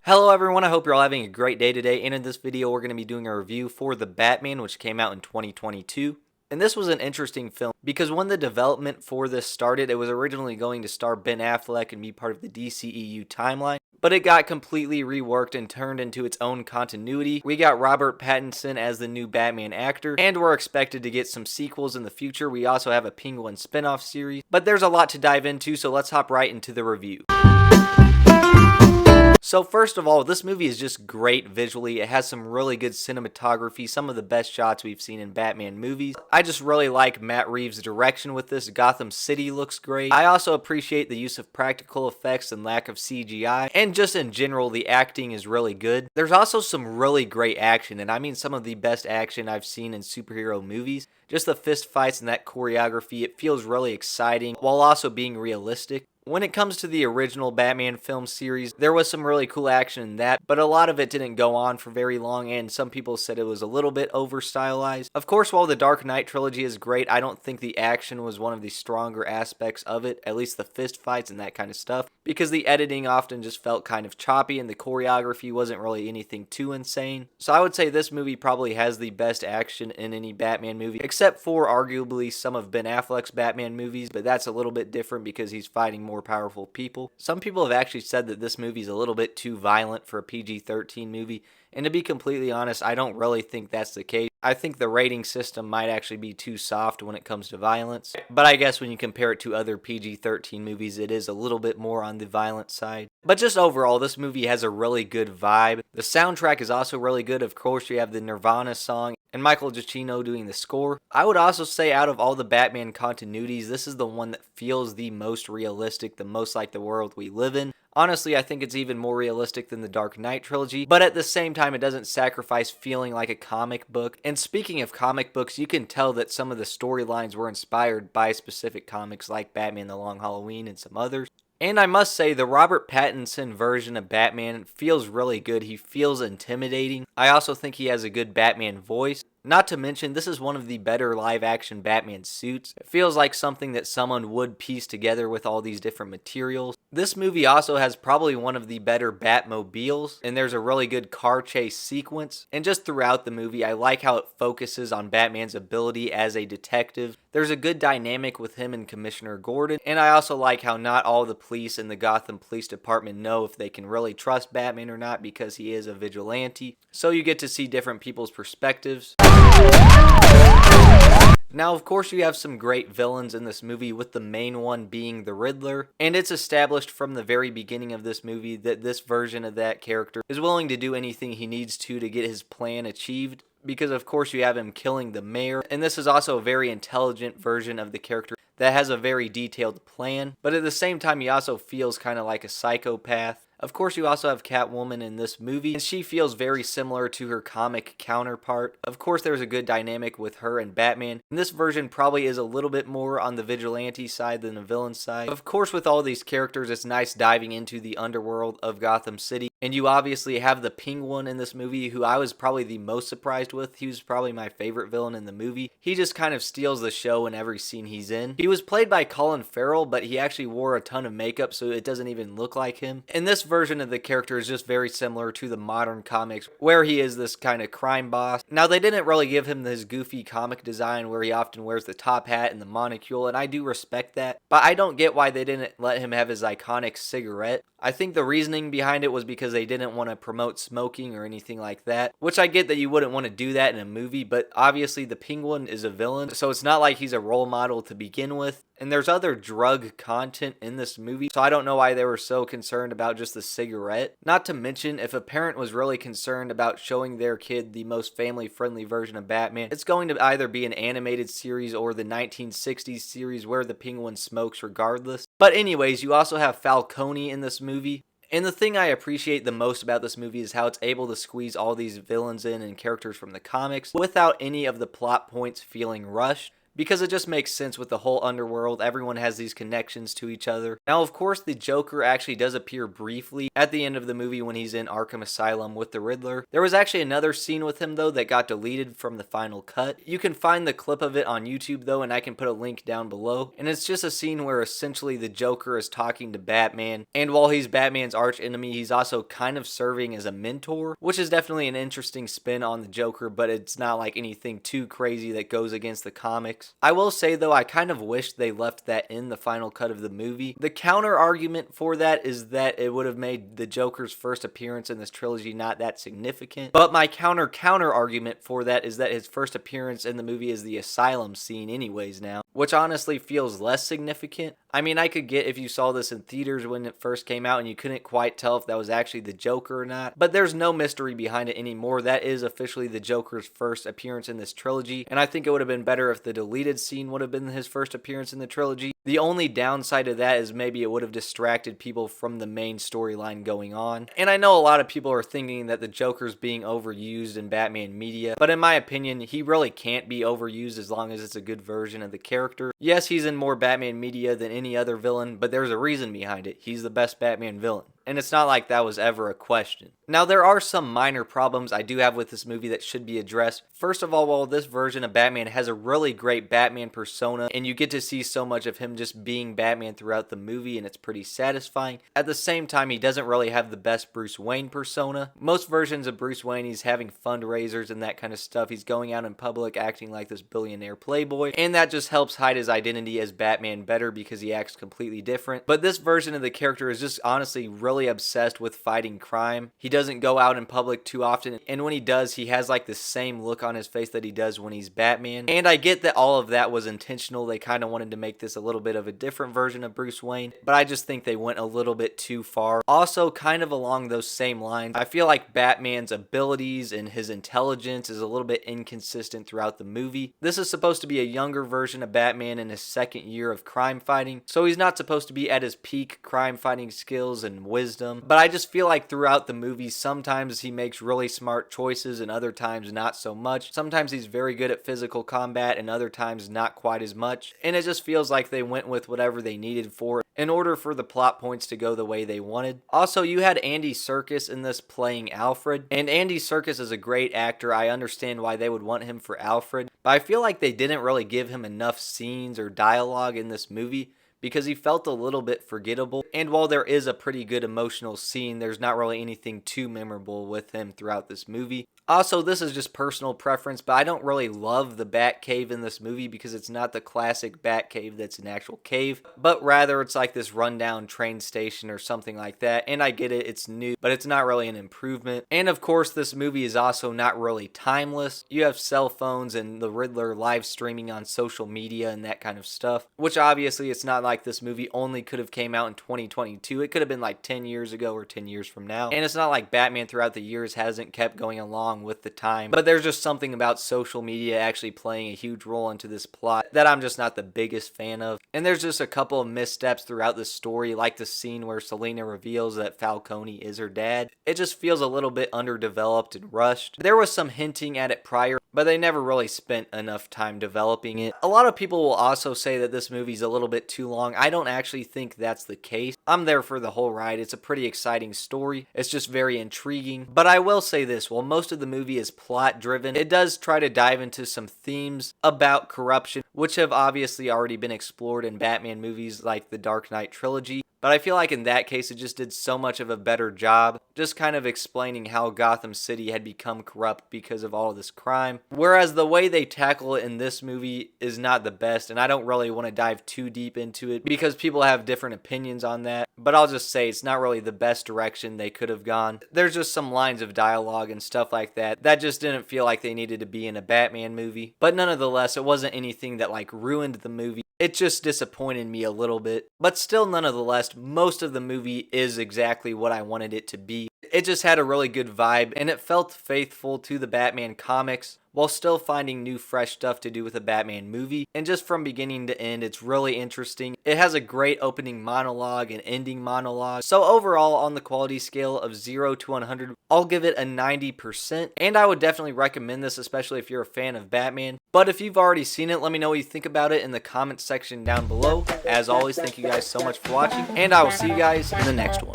Hello everyone, I hope you're all having a great day today, and in this video we're going to be doing a review for The Batman, which came out in 2022. And this was an interesting film because when the development for this started, it was originally going to star Ben Affleck and be part of the DCEU timeline, but it got completely reworked and turned into its own continuity. We got Robert Pattinson as the new Batman actor, and we're expected to get some sequels in the future. We also have a Penguin spin-off series, but there's a lot to dive into, so let's hop right into the review. So first of all, this movie is just great visually. It has some really good cinematography, some of the best shots we've seen in Batman movies. I just really like Matt Reeves' direction with this. Gotham City looks great. I also appreciate the use of practical effects and lack of CGI, and just in general, the acting is really good. There's also some really great action, and I mean some of the best action I've seen in superhero movies. Just the fist fights and that choreography, it feels really exciting while also being realistic. When it comes to the original Batman film series, there was some really cool action in that, but a lot of it didn't go on for very long, and some people said it was a little bit over-stylized. Of course, while the Dark Knight trilogy is great, I don't think the action was one of the stronger aspects of it, at least the fist fights and that kind of stuff, because the editing often just felt kind of choppy, and the choreography wasn't really anything too insane. So I would say this movie probably has the best action in any Batman movie, except for arguably some of Ben Affleck's Batman movies, but that's a little bit different because he's fighting more powerful people. Some people have actually said that this movie is a little bit too violent for a PG-13 movie, and to be completely honest, I don't really think that's the case. I think the rating system might actually be too soft when it comes to violence, but I guess when you compare it to other PG-13 movies, it is a little bit more on the violent side. But just overall, this movie has a really good vibe. The soundtrack is also really good. Of course, you have the Nirvana song and Michael Giacchino doing the score. I would also say out of all the Batman continuities, this is the one that feels the most realistic, the most like the world we live in. Honestly, I think it's even more realistic than the Dark Knight trilogy, but at the same time, it doesn't sacrifice feeling like a comic book. And speaking of comic books, you can tell that some of the storylines were inspired by specific comics like Batman the Long Halloween and some others. And I must say, the Robert Pattinson version of Batman feels really good. He feels intimidating. I also think he has a good Batman voice. Not to mention, this is one of the better live-action Batman suits. It feels like something that someone would piece together with all these different materials. This movie also has probably one of the better Batmobiles, and there's a really good car chase sequence. And just throughout the movie, I like how it focuses on Batman's ability as a detective. There's a good dynamic with him and Commissioner Gordon, and I also like how not all the police in the Gotham Police Department know if they can really trust Batman or not because he is a vigilante. So you get to see different people's perspectives. Now, of course, you have some great villains in this movie, with the main one being the Riddler, and it's established from the very beginning of this movie that this version of that character is willing to do anything he needs to get his plan achieved, because of course you have him killing the mayor, and this is also a very intelligent version of the character that has a very detailed plan, but at the same time he also feels kind of like a psychopath. Of course, you also have Catwoman in this movie, and she feels very similar to her comic counterpart. Of course, there's a good dynamic with her and Batman, and this version probably is a little bit more on the vigilante side than the villain side. Of course, with all these characters, it's nice diving into the underworld of Gotham City, and you obviously have the Penguin in this movie, who I was probably the most surprised with. He was probably my favorite villain in the movie. He just kind of steals the show in every scene he's in. He was played by Colin Farrell, but he actually wore a ton of makeup, so it doesn't even look like him. In this version of the character is just very similar to the modern comics, where he is this kind of crime boss. Now, they didn't really give him his goofy comic design where he often wears the top hat and the monocule, and I do respect that, but I don't get why they didn't let him have his iconic cigarette. I think the reasoning behind it was because they didn't want to promote smoking or anything like that, which I get that you wouldn't want to do that in a movie, but obviously the Penguin is a villain, so it's not like he's a role model to begin with. And there's other drug content in this movie, so I don't know why they were so concerned about just the cigarette. Not to mention, if a parent was really concerned about showing their kid the most family-friendly version of Batman, it's going to either be an animated series or the 1960s series where the Penguin smokes regardless. But anyways, you also have Falcone in this movie. And the thing I appreciate the most about this movie is how it's able to squeeze all these villains in and characters from the comics without any of the plot points feeling rushed. because it just makes sense with the whole underworld. Everyone has these connections to each other. Now, of course, the Joker actually does appear briefly at the end of the movie when he's in Arkham Asylum with the Riddler. There was actually another scene with him, though, that got deleted from the final cut. You can find the clip of it on YouTube, though, and I can put a link down below. And it's just a scene where essentially the Joker is talking to Batman, and while he's Batman's arch enemy, he's also kind of serving as a mentor, which is definitely an interesting spin on the Joker, but it's not like anything too crazy that goes against the comics. I will say, though, I kind of wish they left that in the final cut of the movie. The counter argument for that is that it would have made the Joker's first appearance in this trilogy not that significant, but my counter argument for that is that his first appearance in the movie is the asylum scene anyways now, which honestly feels less significant. I mean, I could get if you saw this in theaters when it first came out and you couldn't quite tell if that was actually the Joker or not, but there's no mystery behind it anymore. That is officially the Joker's first appearance in this trilogy, and I think it would have been better if the deleted scene would have been his first appearance in the trilogy. The only downside of that is maybe it would have distracted people from the main storyline going on. And I know a lot of people are thinking that the Joker's being overused in Batman media, but in my opinion, he really can't be overused as long as it's a good version of the character. Yes, he's in more Batman media than any other villain, but there's a reason behind it. He's the best Batman villain. And it's not like that was ever a question. Now, there are some minor problems I do have with this movie that should be addressed. First of all, while this version of Batman has a really great Batman persona, and you get to see so much of him just being Batman throughout the movie, and it's pretty satisfying, at the same time, he doesn't really have the best Bruce Wayne persona. Most versions of Bruce Wayne, he's having fundraisers and that kind of stuff. He's going out in public acting like this billionaire playboy, and that just helps hide his identity as Batman better because he acts completely different. But this version of the character is just honestly really obsessed with fighting crime. He doesn't go out in public too often, and when he does, he has like the same look on his face that he does when he's Batman. And I get that all of that was intentional. They kind of wanted to make this a little bit of a different version of Bruce Wayne, but I just think they went a little bit too far. Also, kind of along those same lines, I feel like Batman's abilities and his intelligence is a little bit inconsistent throughout the movie. This is supposed to be a younger version of Batman in his second year of crime fighting, so he's not supposed to be at his peak crime fighting skills and wisdom, but I just feel like throughout the movie, sometimes he makes really smart choices and other times not so much. Sometimes he's very good at physical combat and other times not quite as much, and it just feels like they went with whatever they needed for it in order for the plot points to go the way they wanted. Also, you had Andy Serkis in this playing Alfred, and Andy Serkis is a great actor. I understand why they would want him for Alfred, but I feel like they didn't really give him enough scenes or dialogue in this movie because he felt a little bit forgettable. And while there is a pretty good emotional scene, there's not really anything too memorable with him throughout this movie. Also, this is just personal preference, but I don't really love the Batcave in this movie because it's not the classic Batcave that's an actual cave, but rather it's like this rundown train station or something like that. And I get it, it's new, but it's not really an improvement. And of course, this movie is also not really timeless. You have cell phones and the Riddler live streaming on social media and that kind of stuff, which obviously it's not like this movie only could have came out in 2022. It could have been like 10 years ago or 10 years from now. And it's not like Batman throughout the years hasn't kept going along with the time, but there's just something about social media actually playing a huge role into this plot that I'm just not the biggest fan of. And there's just a couple of missteps throughout the story, like the scene where Selina reveals that Falcone is her dad. It just feels a little bit underdeveloped and rushed. There was some hinting at it prior, but they never really spent enough time developing it. A lot of people will also say that this movie's a little bit too long. I don't actually think that's the case. I'm there for the whole ride. It's a pretty exciting story. It's just very intriguing. But I will say this, while most of the movie is plot driven, it does try to dive into some themes about corruption, which have obviously already been explored in Batman movies like the Dark Knight trilogy. But I feel like in that case, it just did so much of a better job, just kind of explaining how Gotham City had become corrupt because of all of this crime. Whereas the way they tackle it in this movie is not the best, and I don't really want to dive too deep into it because people have different opinions on that. But I'll just say it's not really the best direction they could have gone. There's just some lines of dialogue and stuff like that that just didn't feel like they needed to be in a Batman movie. But nonetheless, it wasn't anything that like ruined the movie. It just disappointed me a little bit. But still, nonetheless, most of the movie is exactly what I wanted it to be. It just had a really good vibe, and it felt faithful to the Batman comics, while still finding new fresh stuff to do with a Batman movie. And just from beginning to end, it's really interesting. It has a great opening monologue and ending monologue. So overall, on the quality scale of 0 to 100, I'll give it a 90%. And I would definitely recommend this, especially if you're a fan of Batman. But if you've already seen it, let me know what you think about it in the comments section down below. As always, thank you guys so much for watching, and I will see you guys in the next one.